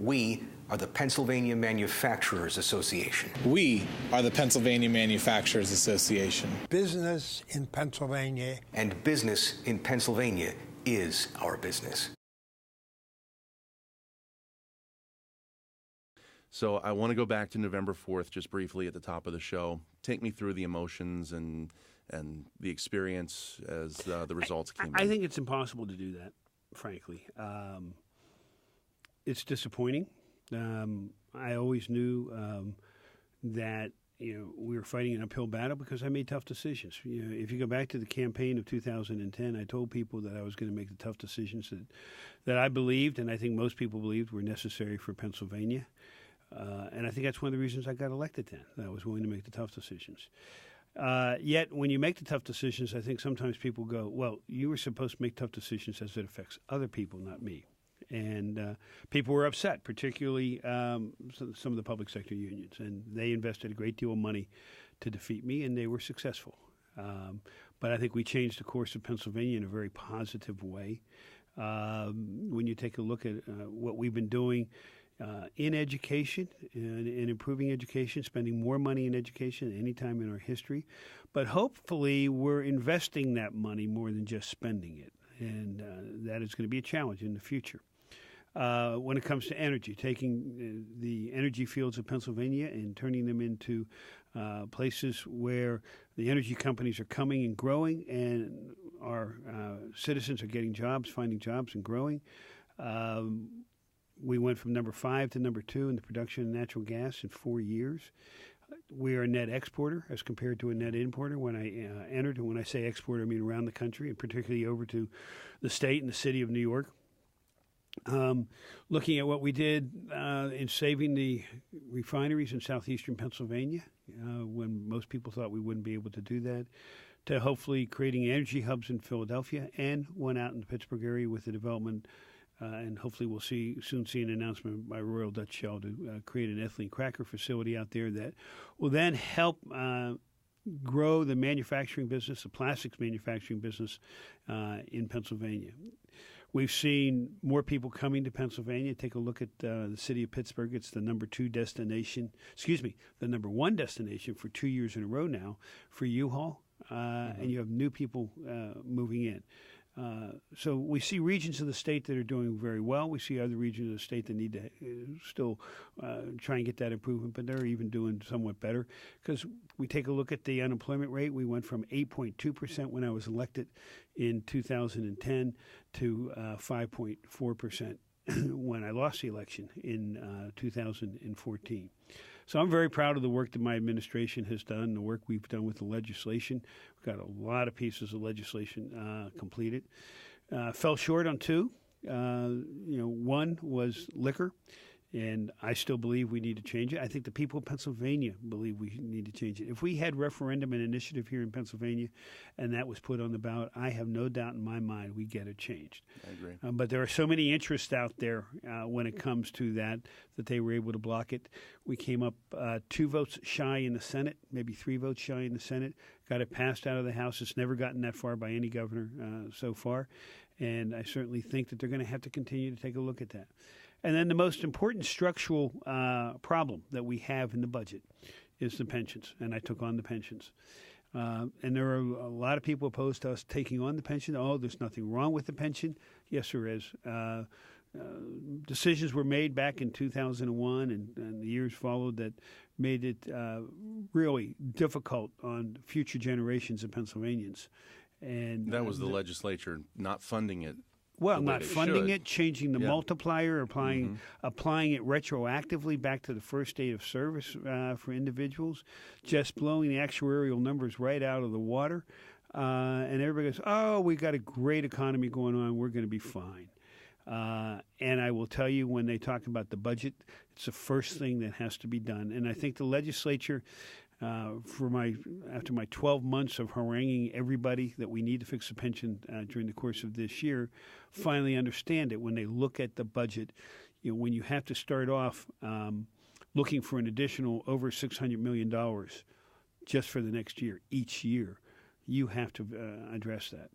We are the Pennsylvania Manufacturers Association. We are the Pennsylvania Manufacturers Association. Business in Pennsylvania. And business in Pennsylvania is our business. So I want to go back to November 4th just briefly at the top of the show. Take me through the emotions and the experience as the results came in. I think it's impossible to do that, frankly. It's disappointing. I always knew that we were fighting an uphill battle because I made tough decisions. If you go back to the campaign of 2010, I told people that I was going to make the tough decisions that I believed, and I think most people believed were necessary for Pennsylvania. And I think that's one of the reasons I got elected then, that I was willing to make the tough decisions. Yet, when you make the tough decisions, I think sometimes people go, well, you were supposed to make tough decisions as it affects other people, not me. And people were upset, particularly some of the public sector unions. And they invested a great deal of money to defeat me, and they were successful. But I think we changed the course of Pennsylvania in a very positive way. When you take a look at what we've been doing in education and improving education, spending more money in education than any time in our history. But hopefully we're investing that money more than just spending it. And that is going to be a challenge in the future. When it comes to energy, taking the energy fields of Pennsylvania and turning them into places where the energy companies are coming and growing and our citizens are getting jobs, finding jobs and growing. We went from number 5 to number 2 in the production of natural gas in 4 years. We are a net exporter as compared to a net importer when I entered. And when I say exporter, I mean around the country, and particularly over to the state and the city of New York. Looking at what we did in saving the refineries in southeastern Pennsylvania, when most people thought we wouldn't be able to do that, to hopefully creating energy hubs in Philadelphia, and one out in the Pittsburgh area with the development. And hopefully we'll soon see an announcement by Royal Dutch Shell to create an ethylene cracker facility out there that will then help grow the manufacturing business, the plastics manufacturing business in Pennsylvania. We've seen more people coming to Pennsylvania. Take a look at the city of Pittsburgh. It's the number 1 destination for 2 years in a row now for U-Haul, and you have new people moving in. So we see regions of the state that are doing very well. We see other regions of the state that need to still try and get that improvement, but they're even doing somewhat better. Because we take a look at the unemployment rate, we went from 8.2% when I was elected in 2010 to 5.4% when I lost the election in 2014. So I'm very proud of the work that my administration has done, the work we've done with the legislation. We've got a lot of pieces of legislation completed. Fell short on 2. One was liquor, and I still believe we need to change it. I think the people of Pennsylvania believe we need to change it. If we had referendum and initiative here in Pennsylvania and that was put on the ballot, I have no doubt in my mind we get it changed. I agree. But there are so many interests out there when it comes to that they were able to block it. We came up 2 votes shy in the Senate, maybe 3 votes shy in the Senate, got it passed out of the House. It's never gotten that far by any governor so far. And I certainly think that they're going to have to continue to take a look at that. And then the most important structural problem that we have in the budget is the pensions, and I took on the pensions. And there are a lot of people opposed to us taking on the pension. Oh, there's nothing wrong with the pension. Yes, there is. Decisions were made back in 2001 and the years followed that made it really difficult on future generations of Pennsylvanians. And that was the legislature not funding it. Well, not funding it, changing the multiplier, applying it retroactively back to the first date of service for individuals, just blowing the actuarial numbers right out of the water. And everybody goes, oh, we got a great economy going on. We're going to be fine. And I will tell you, when they talk about the budget, it's the first thing that has to be done. And I think the legislature, after my 12 months of haranguing everybody that we need to fix the pension during the course of this year, finally understand it when they look at the budget. When you have to start off looking for an additional over $600 million just for the next year, each year, you have to address that.